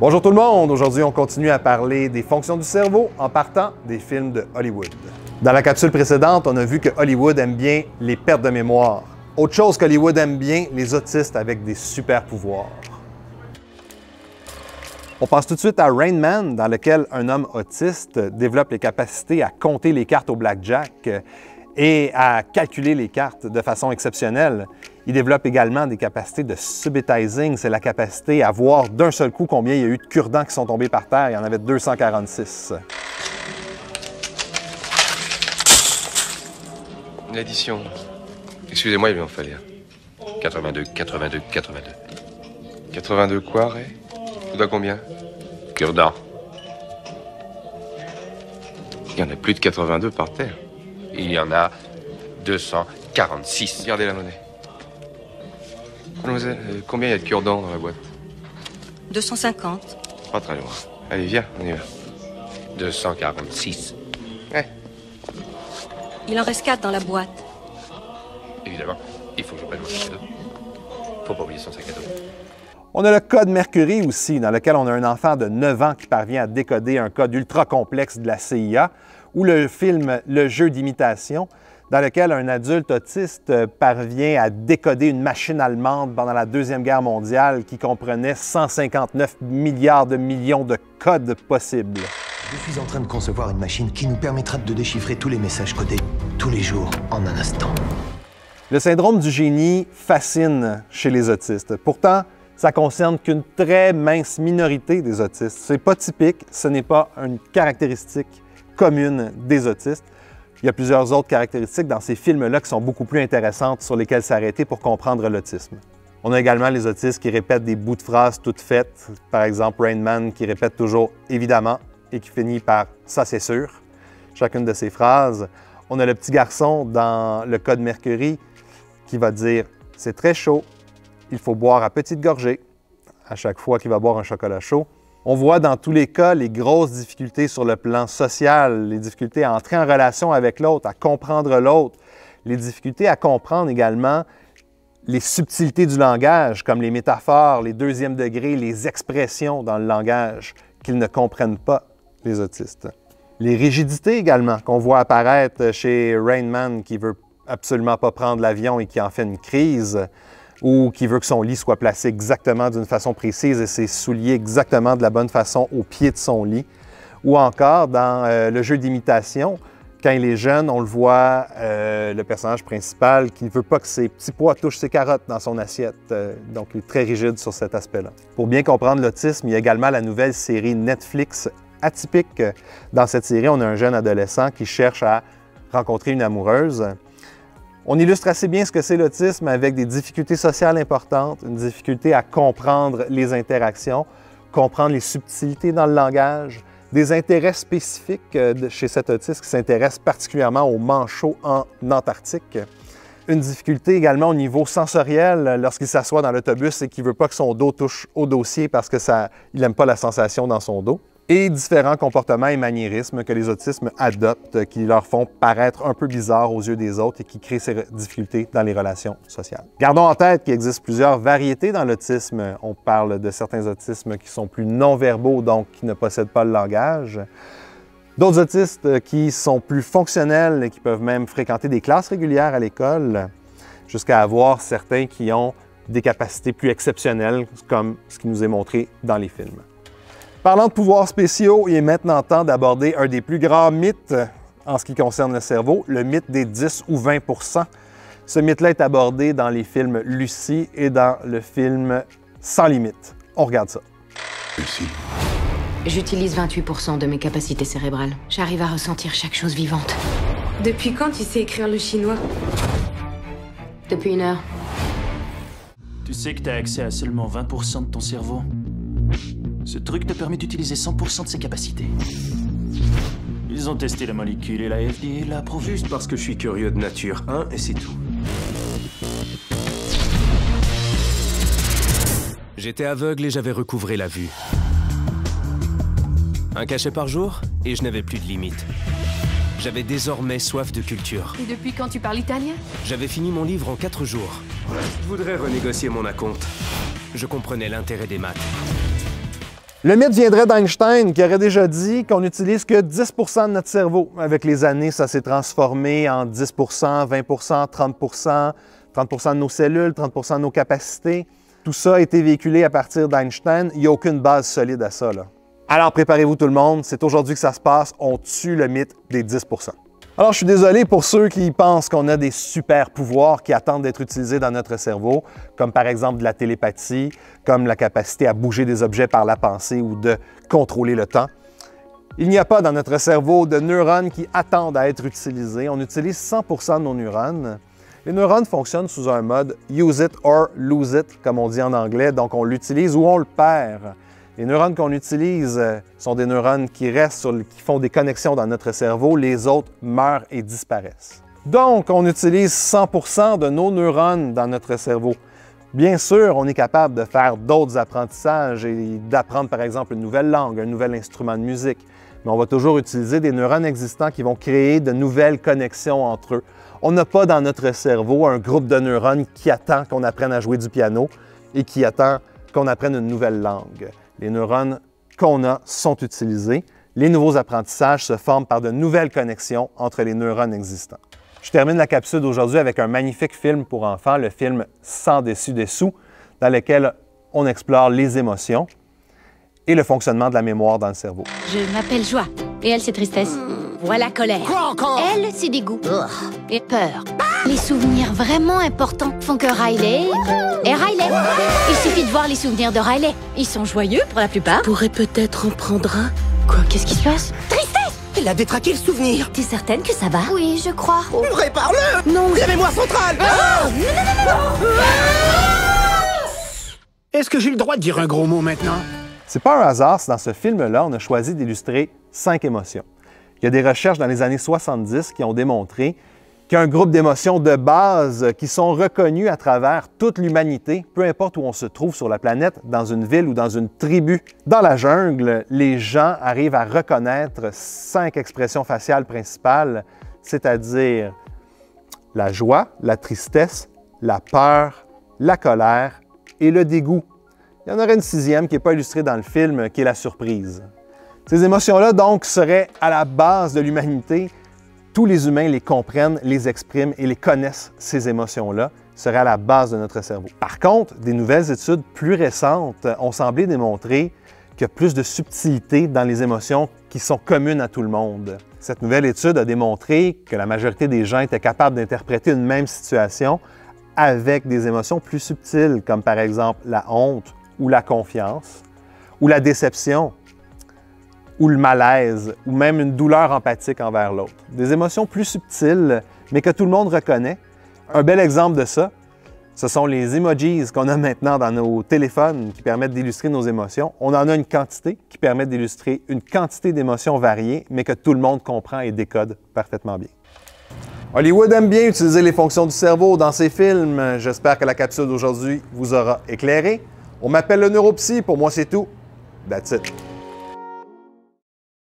Bonjour tout le monde! Aujourd'hui, on continue à parler des fonctions du cerveau en partant des films de Hollywood. Dans la capsule précédente, on a vu que Hollywood aime bien les pertes de mémoire. Autre chose qu'Hollywood aime bien, les autistes avec des super pouvoirs. On passe tout de suite à Rain Man, dans lequel un homme autiste développe les capacités à compter les cartes au blackjack et à calculer les cartes de façon exceptionnelle. Il développe également des capacités de subitizing, c'est la capacité à voir d'un seul coup combien il y a eu de cure-dents qui sont tombés par terre. Il y en avait 246. L'addition. Excusez-moi, il m'en fallait un. 82, 82, 82. 82 quoi, Ray? Tu dois combien? Cure-dents. Il y en a plus de 82 par terre. Il y en a 246. Regardez la monnaie. Mademoiselle, combien il y a de cure-dents dans la boîte? 250. Pas très loin. Allez, viens, on y va. 246. Ouais, Il en reste 4 dans la boîte. évidemment. Il faut que je prenne mon sac à dos. Faut pas oublier son sac à dos. On a le code Mercury aussi, dans lequel on a un enfant de 9 ans qui parvient à décoder un code ultra complexe de la CIA, ou le film Le jeu d'imitation, dans lequel un adulte autiste parvient à décoder une machine allemande pendant la Deuxième Guerre mondiale qui comprenait 159 milliards de millions de codes possibles. Je suis en train de concevoir une machine qui nous permettra de déchiffrer tous les messages codés, tous les jours, en un instant. Le syndrome du génie fascine chez les autistes. Pourtant, ça concerne qu'une très mince minorité des autistes. C'est pas typique, ce n'est pas une caractéristique commune des autistes. Il y a plusieurs autres caractéristiques dans ces films-là qui sont beaucoup plus intéressantes sur lesquelles s'arrêter pour comprendre l'autisme. On a également les autistes qui répètent des bouts de phrases toutes faites. Par exemple, Rain Man qui répète toujours « évidemment » et qui finit par « ça c'est sûr ». Chacune de ces phrases. On a le petit garçon dans le code Mercury qui va dire « c'est très chaud, il faut boire à petites gorgées » à chaque fois qu'il va boire un chocolat chaud. On voit dans tous les cas les grosses difficultés sur le plan social, les difficultés à entrer en relation avec l'autre, à comprendre l'autre, les difficultés à comprendre également les subtilités du langage, comme les métaphores, les deuxièmes degrés, les expressions dans le langage qu'ils ne comprennent pas, les autistes. Les rigidités également qu'on voit apparaître chez Rain Man qui veut absolument pas prendre l'avion et qui en fait une crise, ou qui veut que son lit soit placé exactement d'une façon précise et ses souliers exactement de la bonne façon au pied de son lit. Ou encore dans le jeu d'imitation, quand il est jeune, on le voit, le personnage principal qui ne veut pas que ses petits pois touchent ses carottes dans son assiette. Donc, il est très rigide sur cet aspect-là. Pour bien comprendre l'autisme, il y a également la nouvelle série Netflix Atypique. Dans cette série, on a un jeune adolescent qui cherche à rencontrer une amoureuse. On illustre assez bien ce que c'est l'autisme avec des difficultés sociales importantes, une difficulté à comprendre les interactions, comprendre les subtilités dans le langage, des intérêts spécifiques chez cet autiste qui s'intéresse particulièrement aux manchots en Antarctique. Une difficulté également au niveau sensoriel lorsqu'il s'assoit dans l'autobus et qu'il ne veut pas que son dos touche au dossier parce qu'il n'aime pas la sensation dans son dos. Et différents comportements et maniérismes que les autismes adoptent qui leur font paraître un peu bizarres aux yeux des autres et qui créent ces difficultés dans les relations sociales. Gardons en tête qu'il existe plusieurs variétés dans l'autisme. On parle de certains autismes qui sont plus non-verbaux, donc qui ne possèdent pas le langage. D'autres autistes qui sont plus fonctionnels et qui peuvent même fréquenter des classes régulières à l'école, jusqu'à avoir certains qui ont des capacités plus exceptionnelles, comme ce qui nous est montré dans les films. Parlant de pouvoirs spéciaux, il est maintenant temps d'aborder un des plus grands mythes en ce qui concerne le cerveau, le mythe des 10 ou 20 %. Ce mythe-là est abordé dans les films Lucie et dans le film Sans limite. On regarde ça. Lucie. J'utilise 28% de mes capacités cérébrales. J'arrive à ressentir chaque chose vivante. Depuis quand tu sais écrire le chinois? Depuis 1 heure. Tu sais que t'as accès à seulement 20% de ton cerveau? Ce truc te permet d'utiliser 100% de ses capacités. Ils ont testé la molécule et la FDA l'a approuvé. Juste parce que je suis curieux de nature, hein, et c'est tout. J'étais aveugle et j'avais recouvré la vue. Un cachet par jour, et je n'avais plus de limite. J'avais désormais soif de culture. Et depuis quand tu parles italien? J'avais fini mon livre en 4 jours. Je voudrais renégocier mon acompte. Je comprenais l'intérêt des maths. Le mythe viendrait d'Einstein, qui aurait déjà dit qu'on n'utilise que 10 % de notre cerveau. Avec les années, ça s'est transformé en 10 %, 20 %, 30 %, 30 % de nos cellules, 30 % de nos capacités. Tout ça a été véhiculé à partir d'Einstein. Il n'y a aucune base solide à ça, là. Alors préparez-vous tout le monde, c'est aujourd'hui que ça se passe. On tue le mythe des 10 %. Alors, je suis désolé pour ceux qui pensent qu'on a des super pouvoirs qui attendent d'être utilisés dans notre cerveau, comme par exemple de la télépathie, comme la capacité à bouger des objets par la pensée ou de contrôler le temps. Il n'y a pas dans notre cerveau de neurones qui attendent à être utilisés. On utilise 100 % de nos neurones. Les neurones fonctionnent sous un mode « use it or lose it », comme on dit en anglais, donc on l'utilise ou on le perd. Les neurones qu'on utilise sont des neurones qui restent, qui font des connexions dans notre cerveau, les autres meurent et disparaissent. Donc, on utilise 100 % de nos neurones dans notre cerveau. Bien sûr, on est capable de faire d'autres apprentissages et d'apprendre par exemple une nouvelle langue, un nouvel instrument de musique, mais on va toujours utiliser des neurones existants qui vont créer de nouvelles connexions entre eux. On n'a pas dans notre cerveau un groupe de neurones qui attend qu'on apprenne à jouer du piano et qui attend qu'on apprenne une nouvelle langue. Les neurones qu'on a sont utilisés. Les nouveaux apprentissages se forment par de nouvelles connexions entre les neurones existants. Je termine la capsule d'aujourd'hui avec un magnifique film pour enfants, le film Sans dessus-dessous, dans lequel on explore les émotions et le fonctionnement de la mémoire dans le cerveau. Je m'appelle Joie. Et elle, c'est tristesse. Voilà colère. Quoi encore? Elle, c'est dégoût. Et peur. Les souvenirs vraiment importants font que Riley est Riley. Il suffit de voir les souvenirs de Riley. Ils sont joyeux pour la plupart. Pourrait peut-être en prendre un. Quoi? Qu'est-ce qui se passe? Tristesse! Elle a détraqué le souvenir. T'es certaine que ça va? Oui, je crois. Répare-le! Non. La mémoire centrale! Est-ce que j'ai le droit de dire un gros mot maintenant? C'est pas un hasard si dans ce film-là, on a choisi d'illustrer 5 émotions. Il y a des recherches dans les années 70 qui ont démontré qu'il y a un groupe d'émotions de base qui sont reconnues à travers toute l'humanité, peu importe où on se trouve sur la planète, dans une ville ou dans une tribu. Dans la jungle, les gens arrivent à reconnaître 5 expressions faciales principales, c'est-à-dire la joie, la tristesse, la peur, la colère et le dégoût. Il y en aurait une 6e qui n'est pas illustrée dans le film, qui est la surprise. Ces émotions-là, donc, seraient à la base de l'humanité. Tous les humains les comprennent, les expriment et les connaissent, ces émotions-là, seraient à la base de notre cerveau. Par contre, des nouvelles études plus récentes ont semblé démontrer qu'il y a plus de subtilité dans les émotions qui sont communes à tout le monde. Cette nouvelle étude a démontré que la majorité des gens étaient capables d'interpréter une même situation avec des émotions plus subtiles, comme par exemple la honte ou la confiance, ou la déception, ou le malaise, ou même une douleur empathique envers l'autre. Des émotions plus subtiles, mais que tout le monde reconnaît. Un bel exemple de ça, ce sont les emojis qu'on a maintenant dans nos téléphones qui permettent d'illustrer nos émotions. On en a une quantité qui permet d'illustrer une quantité d'émotions variées, mais que tout le monde comprend et décode parfaitement bien. Hollywood aime bien utiliser les fonctions du cerveau dans ses films. J'espère que la capsule d'aujourd'hui vous aura éclairé. On m'appelle le neuropsy, pour moi c'est tout. That's it.